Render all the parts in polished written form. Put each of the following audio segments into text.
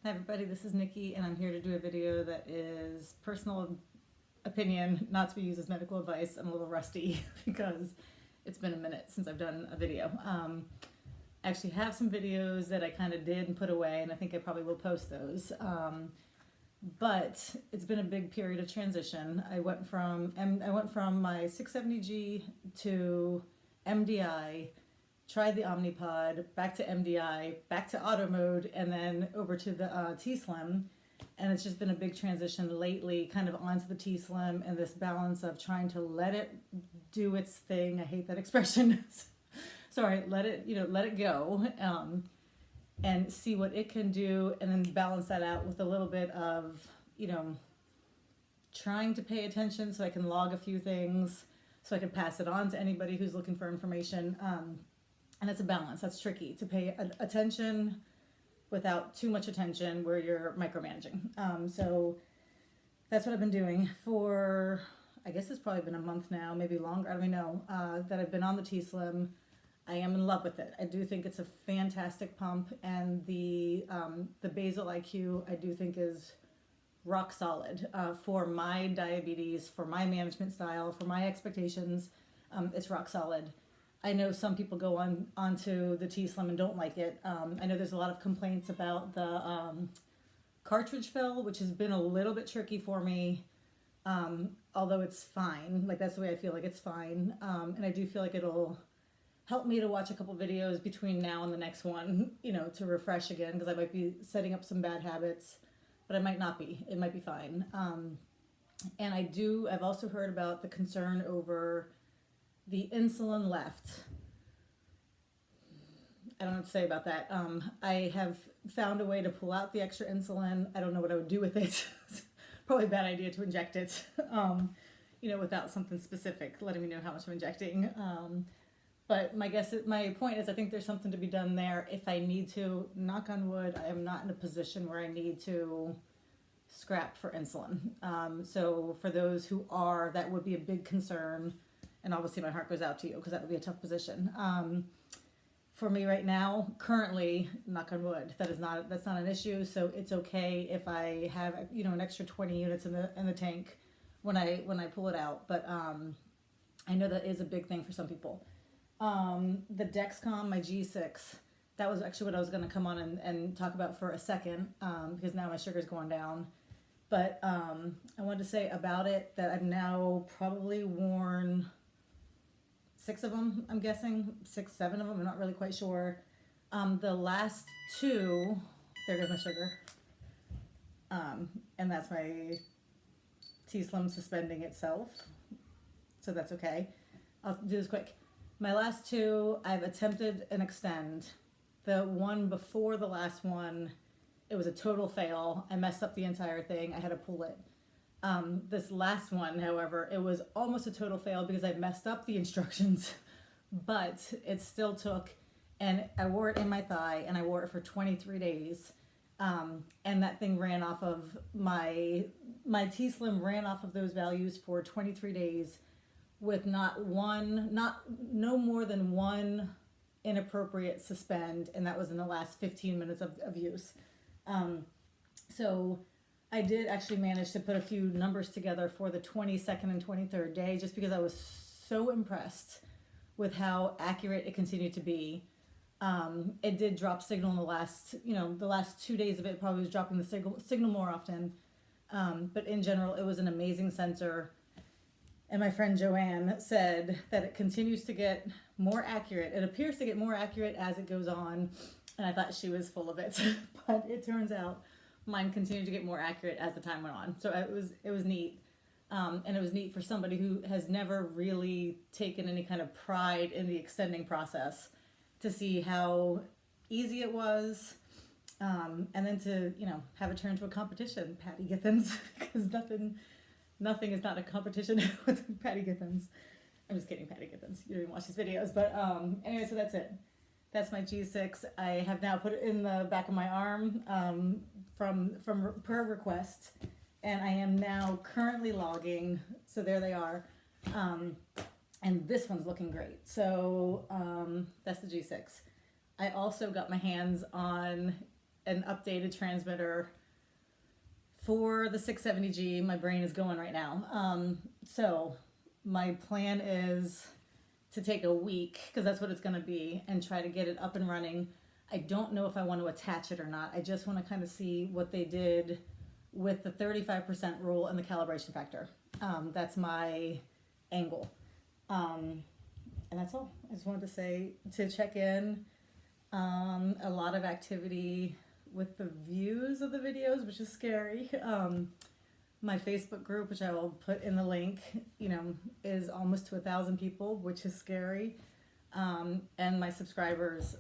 Hi everybody, this is Nikki and I'm here to do a video that is personal opinion, not to be used as medical advice. I'm a little rusty because it's been a minute since I've done a video. I actually have some videos that I kind of did and put away, and I think I probably will post those. But it's been a big period of transition. I went from my 670G to MDI, tried the Omnipod, back to MDI, back to auto mode, and then over to the T-Slim. And it's just been a big transition lately, kind of onto the T-Slim, and this balance of trying to let it do its thing. I hate that expression. Sorry, let it go, and see what it can do, and then balance that out with a little bit of, trying to pay attention so I can log a few things, so I can pass it on to anybody who's looking for information. And it's a balance. That's tricky, to pay attention without too much attention where you're micromanaging. So that's what I've been doing for, I guess it's probably been a month now, maybe longer, I don't know, that I've been on the T-Slim. I am in love with it. I do think it's a fantastic pump, and the basal IQ I do think is rock solid for my diabetes, for my management style, for my expectations. It's rock solid. I know some people go onto the T-Slim and don't like it. I know there's a lot of complaints about the cartridge fill, which has been a little bit tricky for me, although it's fine. Like, that's the way I feel, like it's fine. And I do feel like it'll help me to watch a couple videos between now and the next one, to refresh again, because I might be setting up some bad habits, but I might not be. It might be fine. And I've also heard about the concern over the insulin left. I don't know what to say about that. I have found a way to pull out the extra insulin. I don't know what I would do with it. Probably a bad idea to inject it, without something specific letting me know how much I'm injecting. But my point is, I think there's something to be done there. If I need to, knock on wood, I am not in a position where I need to scrap for insulin. So for those who are, that would be a big concern. And obviously my heart goes out to you, because that would be a tough position. For me right now, currently, knock on wood, that's not an issue. So it's okay if I have, an extra 20 units in the tank when I pull it out. But I know that is a big thing for some people. The Dexcom, my G6, that was actually what I was going to come on and talk about for a second, because now my sugar's going down. But I wanted to say about it that I've now probably worn 6 of them, I'm guessing, 6, 7 of them, I'm not really quite sure. The last 2, there goes my sugar, and that's my T-Slim suspending itself, so that's okay. I'll do this quick. My last 2, I've attempted an extend. The one before the last one, it was a total fail. I messed up the entire thing. I had to pull it. This last one, however, it was almost a total fail because I messed up the instructions, but it still took, and I wore it in my thigh, and I wore it for 23 days. And that thing ran off of my T-Slim ran off of those values for 23 days with no more than one inappropriate suspend, and that was in the last 15 minutes of use. So I did actually manage to put a few numbers together for the 22nd and 23rd day, just because I was so impressed with how accurate it continued to be. It did drop signal in the last 2 days of it, probably was dropping the signal more often. But in general, it was an amazing sensor. And my friend Joanne said that it continues to get more accurate. It appears to get more accurate as it goes on. And I thought she was full of it. But it turns out mine continued to get more accurate as the time went on. So it was neat. And it was neat for somebody who has never really taken any kind of pride in the extending process to see how easy it was. And then to, have it turn into a competition, Patty Githens, because nothing is not a competition with Patty Githens. I'm just kidding, Patty Githens. You don't even watch these videos. But anyway, so that's it. That's my G6. I have now put it in the back of my arm from per request. And I am now currently logging. So there they are. And this one's looking great. So that's the G6. I also got my hands on an updated transmitter for the 670G. My brain is going right now. So my plan is to take a week, because that's what it's going to be, and try to get it up and running. I don't know if I want to attach it or not. I just want to kind of see what they did with the 35% rule and the calibration factor. That's my angle. And that's all. I just wanted to say, to check in. A lot of activity with the views of the videos, which is scary. My Facebook group, which I will put in the link, is almost to 1,000 people, which is scary. And my subscribers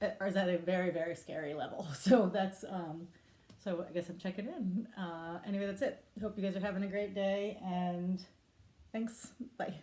are at a very, very scary level. So that's, so I guess I'm checking in. Anyway, that's it. Hope you guys are having a great day, and thanks. Bye.